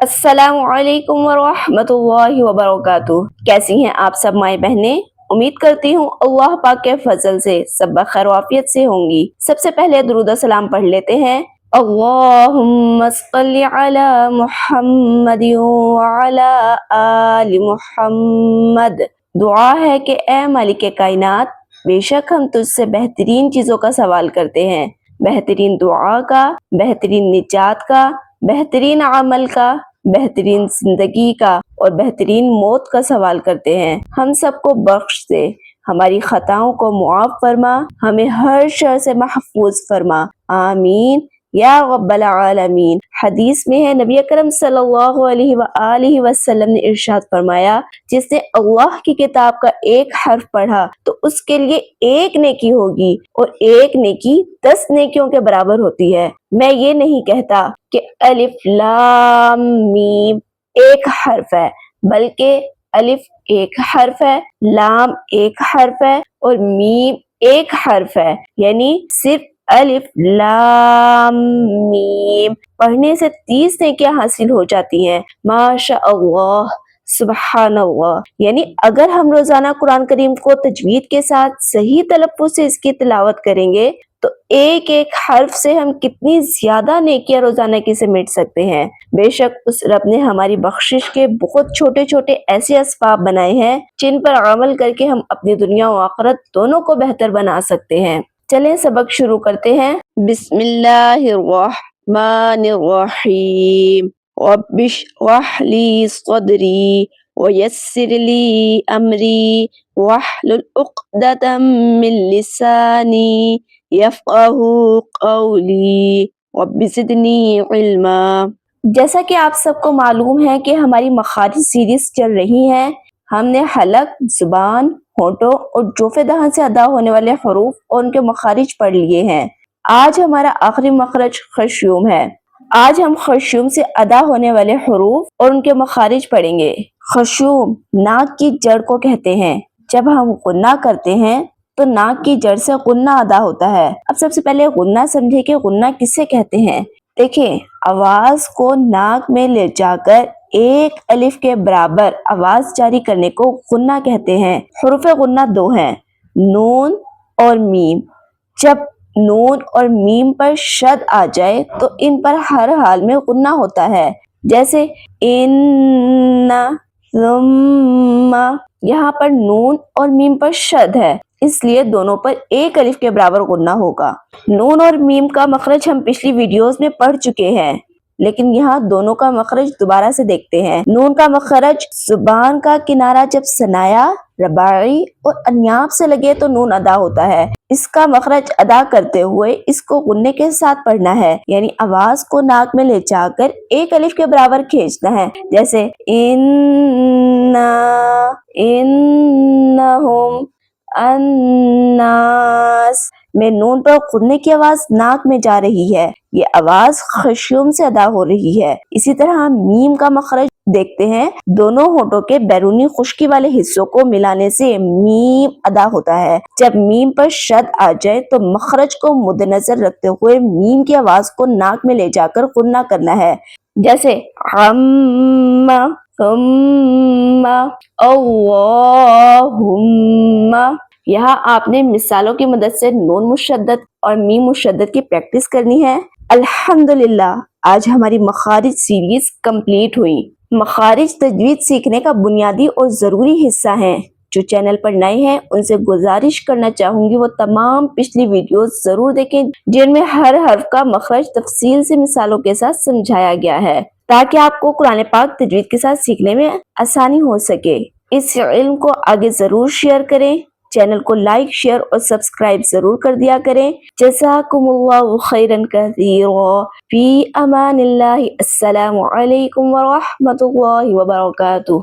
السلام علیکم ورحمۃ اللہ وبرکاتہ۔ کیسی ہیں آپ سب مائیں بہنیں؟ امید کرتی ہوں اللہ پاک کے فضل سے سب بخیر و عافیت سے ہوں گی۔ سب سے پہلے درود و سلام پڑھ لیتے ہیں۔ اللہم صلی علی محمد وعلی آل محمد۔ دعا ہے کہ اے مالک کائنات، بے شک ہم تجھ سے بہترین چیزوں کا سوال کرتے ہیں، بہترین دعا کا، بہترین نجات کا، بہترین عمل کا، بہترین زندگی کا اور بہترین موت کا سوال کرتے ہیں۔ ہم سب کو بخش دے، ہماری خطاؤں کو معاف فرما، ہمیں ہر شر سے محفوظ فرما، آمین یا رب العالمین۔ حدیث میں ہے، نبی اکرم صلی اللہ علیہ وآلہ وسلم نے ارشاد فرمایا، جس نے اللہ کی کتاب کا ایک حرف پڑھا تو اس کے لیے ایک نیکی ہوگی اور ایک نیکی 10 نیکیوں کے برابر ہوتی ہے۔ میں یہ نہیں کہتا کہ الف لام میم ایک حرف ہے، بلکہ الف ایک حرف ہے، لام ایک حرف ہے اور میم ایک حرف ہے، یعنی صرف الف لام میم پڑھنے سے 30 نیکیاں حاصل ہو جاتی ہیں۔ ماشاء اللہ، سبحان اللہ۔ یعنی اگر ہم روزانہ قرآن کریم کو تجوید کے ساتھ صحیح تلفظ سے اس کی تلاوت کریں گے تو ایک ایک حرف سے ہم کتنی زیادہ نیکیاں روزانہ کی سمیٹ سکتے ہیں۔ بے شک اس رب نے ہماری بخشش کے بہت چھوٹے چھوٹے ایسے اسباب بنائے ہیں جن پر عمل کر کے ہم اپنی دنیا و آخرت دونوں کو بہتر بنا سکتے ہیں۔ چلیں سبق شروع کرتے ہیں۔ بسم اللہ الرحمن الرحیم۔ رب اشرح لی صدری ویسر لی امری واحلل عقدۃ من لسانی یفقہوا قولی رب زدنی علما۔ جیسا کہ آپ سب کو معلوم ہے کہ ہماری مخارج سیریز چل رہی ہے، ہم نے حلق، زبان، ہونٹوں اور جوف دہن سے ادا ہونے والے حروف اور ان کے مخارج پڑھ لیے ہیں۔ آج ہمارا آخری مخرج خشیوم ہے۔ آج ہم خشیوم سے ادا ہونے والے حروف اور ان کے مخارج پڑھیں گے۔ خشیوم ناک کی جڑ کو کہتے ہیں۔ جب ہم غنہ کرتے ہیں تو ناک کی جڑ سے غنہ ادا ہوتا ہے۔ اب سب سے پہلے غنہ سمجھے کہ غنہ کسے کہتے ہیں۔ دیکھیں، آواز کو ناک میں لے جا کر ایک الف کے برابر آواز جاری کرنے کو غنہ کہتے ہیں۔ حروف غنہ 2 ہیں، نون اور میم۔ جب نون اور میم پر شد آ جائے تو ان پر ہر حال میں غنہ ہوتا ہے، جیسے ان، ثم۔ یہاں پر نون اور میم پر شد ہے، اس لیے دونوں پر ایک الف کے برابر غنہ ہوگا۔ نون اور میم کا مخرج ہم پچھلی ویڈیوز میں پڑھ چکے ہیں، لیکن یہاں دونوں کا مخرج دوبارہ سے دیکھتے ہیں۔ نون کا مخرج، زبان کا کنارہ جب ثنایا، رباعی اور انیاب سے لگے تو نون ادا ہوتا ہے۔ اس کا مخرج ادا کرتے ہوئے اس کو غنے کے ساتھ پڑھنا ہے، یعنی آواز کو ناک میں لے جا کر ایک الف کے برابر کھینچنا ہے، جیسے انہم، الناس میں نون پر غنے کی آواز ناک میں جا رہی ہے، یہ آواز خشیوم سے ادا ہو رہی ہے۔ اسی طرح میم کا مخرج دیکھتے ہیں، دونوں ہونٹوں کے بیرونی خشکی والے حصوں کو ملانے سے میم ادا ہوتا ہے۔ جب میم پر شد آ جائے تو مخرج کو مد نظر رکھتے ہوئے میم کی آواز کو ناک میں لے جا کر غنہ کرنا ہے، جیسے عم، ثم، اللہم۔ یہاں آپ نے مثالوں کی مدد سے نون مشدد اور میم مشدد کی پریکٹس کرنی ہے۔ الحمدللہ، آج ہماری مخارج سیریز کمپلیٹ ہوئی۔ مخارج تجوید سیکھنے کا بنیادی اور ضروری حصہ ہیں۔ جو چینل پر نئے ہیں ان سے گزارش کرنا چاہوں گی وہ تمام پچھلی ویڈیوز ضرور دیکھیں جن میں ہر حرف کا مخرج تفصیل سے مثالوں کے ساتھ سمجھایا گیا ہے، تاکہ آپ کو قرآن پاک تجوید کے ساتھ سیکھنے میں آسانی ہو سکے۔ اس علم کو آگے ضرور شیئر کریں، چینل کو لائک، شیئر اور سبسکرائب ضرور کر دیا کریں۔ جزاکم اللہ خیرا کثیرا، فی امان اللہ۔ السلام علیکم ورحمۃ اللہ وبرکاتہ۔